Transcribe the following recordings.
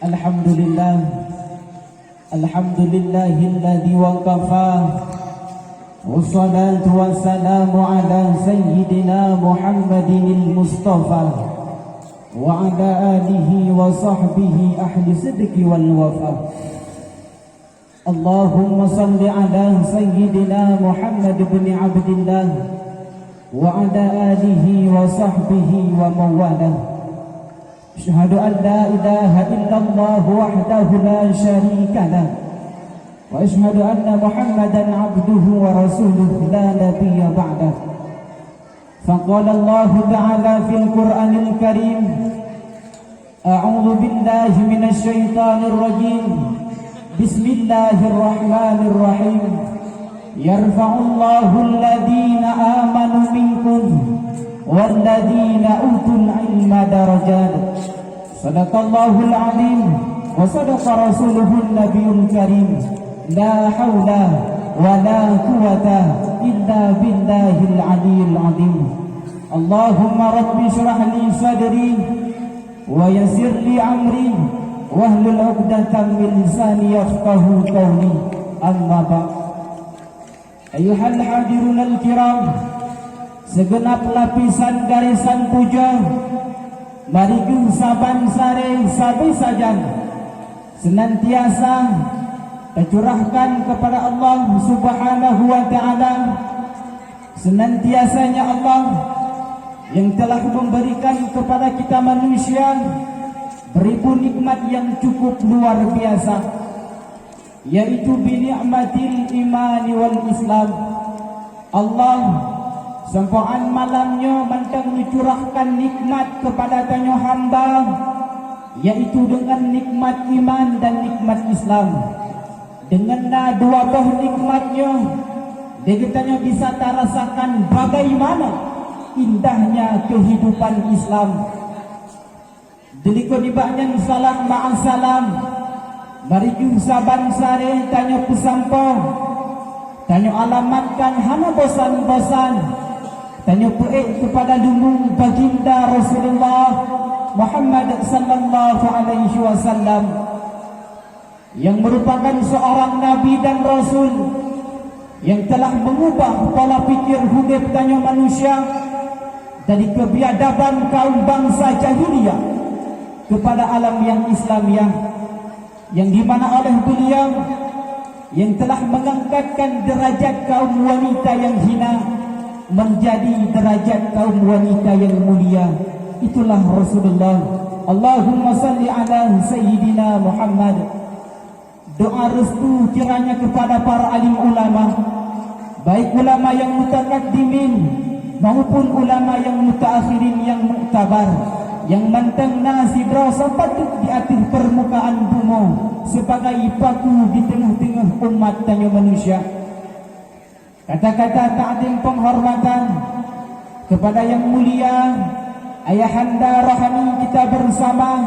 Alhamdulillah, alhamdulillahilladzi waqafa, wassalatu wassalamu ala sayyidina Muhammadinil Mustafa wa ala alihi wa sahbihi ahli sidqi wal wafa. Allahumma salli ala sayyidina Muhammad ibn Abdillah wa ala alihi wa sahbihi wa mawalah. Asyhadu an la ilaha illallah wahdahu la syarika lah wa asyhadu anna Muhammadan abduhu wa rasuluhu la nabiyya ba'dah. Faqala Allah ta'ala fil Qur'anil Karim, a'udzu billahi minasy syaithanir rajim. Bismillahirrahmanirrahim. Yarfa'ullahu alladhina amanu minkum walladzina utul ilma darajat. Sadaqallahul alim wa sadaqa rasuluhun nabiyul karim. La haula wa la quwata illa billahil aliyyil azim. Allahumma rabbi shrah li sadri wa yassir li amri wahlul 'uqdatam min lisani yafqahu qawli. Amma ba'd. Ayuhal hadirun al-kiram, segenap lapisan garisan puja, mari saban sare sabi sajan senantiasa tercurahkan kepada Allah Subhanahu wa ta'ala. Senantiasanya Allah yang telah memberikan kepada kita manusia beribu nikmat yang cukup luar biasa, yaitu bini'matil imani wal islam. Allah sempaan malamnya mantang mencurahkan nikmat kepada tanya hamba, yaitu dengan nikmat iman dan nikmat Islam. Dengan dua buah nikmatnya, dia katanya bisa terasakan bagaimana indahnya kehidupan Islam. Deliko dibaknya salam ma'asalam, mari saban sare tanya pesampo, tanya alamatkan hana bosan-bosan, tanya pu'ik kepada lumbung baginda Rasulullah Muhammad sallallahu alaihi wasallam, yang merupakan seorang nabi dan rasul yang telah mengubah pola pikir hidup tanya manusia dari kebiadaban kaum bangsa jahiliyah kepada alam yang Islamiah, yang dimana oleh beliau yang telah mengangkatkan derajat kaum wanita yang hina menjadi derajat kaum wanita yang mulia. Itulah Rasulullah. Allahumma salli ala sayyidina Muhammad. Doa restu kiranya kepada para alim ulama, baik ulama yang mutaqaddimin maupun ulama yang mutaakhirin yang muktabar, yang mantang nasidra sampai di atas permukaan bumi sebagai paku di tengah-tengah umat tanya manusia. Kata-kata ta'zim penghormatan kepada yang mulia ayahanda rohani kita bersama,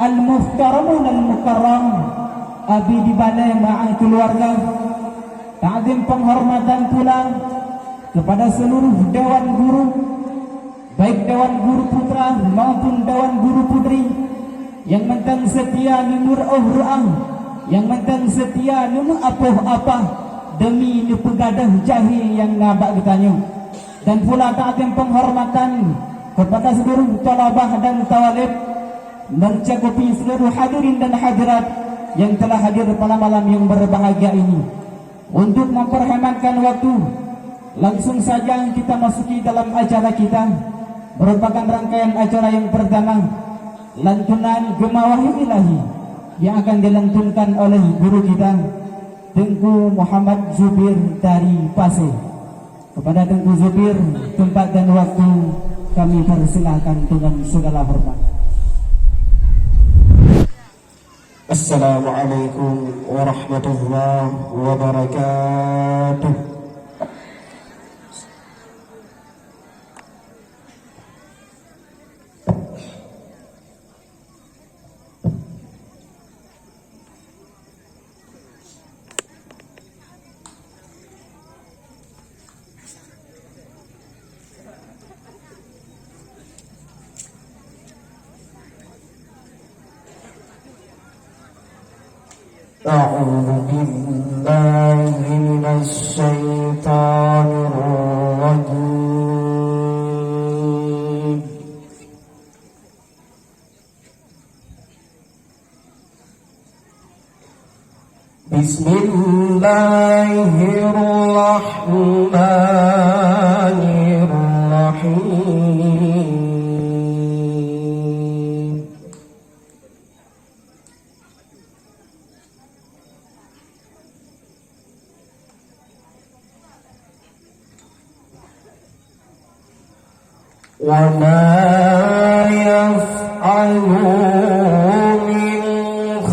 al-muhtaramun al-mukarram, abi di balai ma'al keluarga. Ta'zim penghormatan pula kepada seluruh dewan guru, baik dewan guru putra maupun dewan guru putri, yang mentang setia nimur ru'ang, yang mentang setia nimur apa-apa demi ni pegadah jahil yang ngabak ditanya. Dan pula ta'zim penghormatan kepada seluruh talabah dan tawalib, mencakupi seluruh hadirin dan hadirat yang telah hadir pada malam yang berbahagia ini. Untuk memperhematkan waktu, langsung saja kita masuki dalam acara kita, merupakan rangkaian acara yang pertama, lantunan Gemah Wahyu Ilahi, yang akan dilantunkan oleh guru kita Tengku Muhammad Zubir dari Pasir. Kepada Tengku Zubir, tempat dan waktu kami persilakan dengan segala hormat. Assalamu'alaikum warahmatullahi wabarakatuh. أعوذ بالله من الشيطان الرجيم. بسم الله الرحمن الرحيم. وما يفعلوا من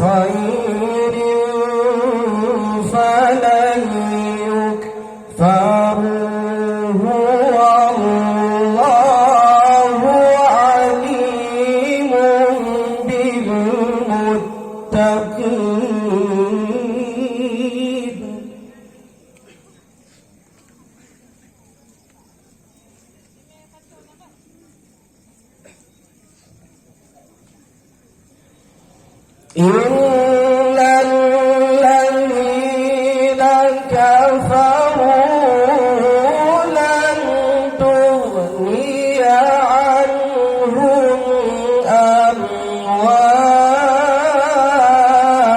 خير فلن يكفروه والله عليم بالمتقين. إن الذين كفروا لن تغني عنهم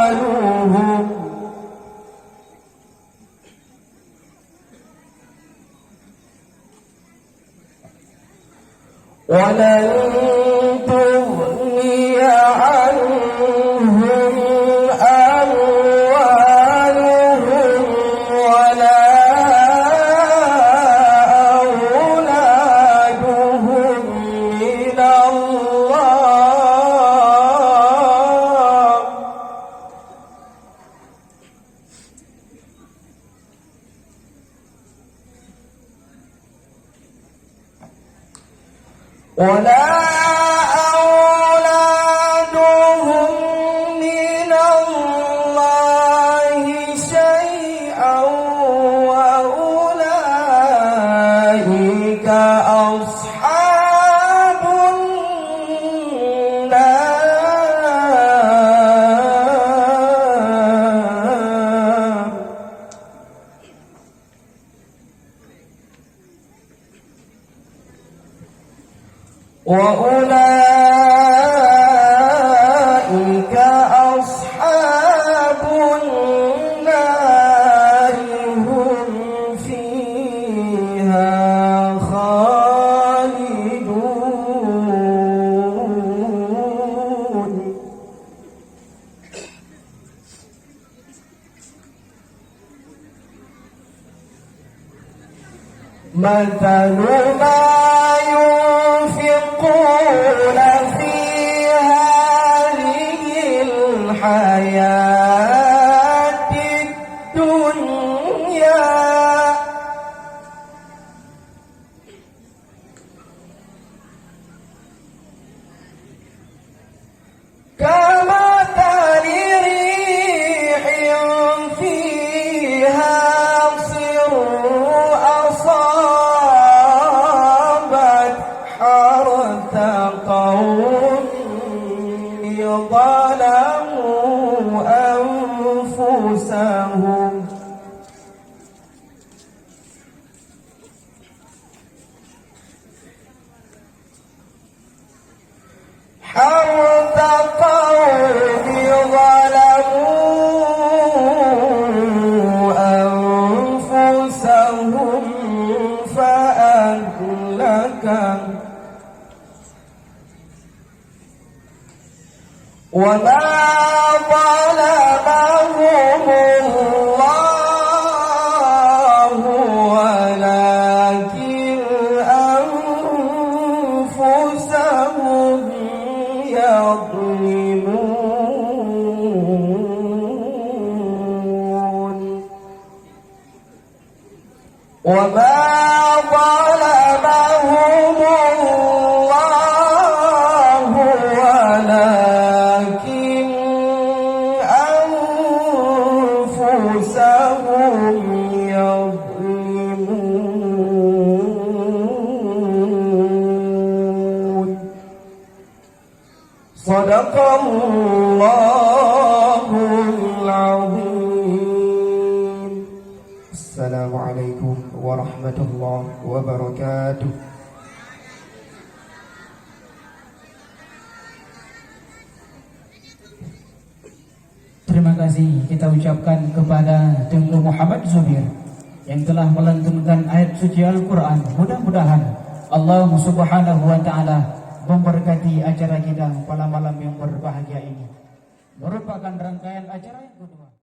أموالهم ولن تغني عنهم أموالهم ولا أولادهم من الله ولا أولادهم من الله شيئا وأولئك أصحاب النار. وأولئك أصحاب النار هم فيها خالدون. مثل ما ينفقون في هذه الحياة الدنيا كمثل ريح فيها صر أصابت حرث قوم ظلموا أنفسهم حرث قوم ظلموا أنفسهم فأهلكه وما ظلمهم الله ولكن أنفسهم يظلمون. وما ظلمهم الله ولكن أنفسهم يظلمون. صدق الله العظيم. warahmatullahi wabarakatuh. Terima kasih kita ucapkan kepada Tengku Muhammad Zubir yang telah melantunkan ayat suci Al-Quran. Mudah-mudahan Allah SWT memberkati acara kita pada malam yang berbahagia ini. Merupakan rangkaian acara yang kedua.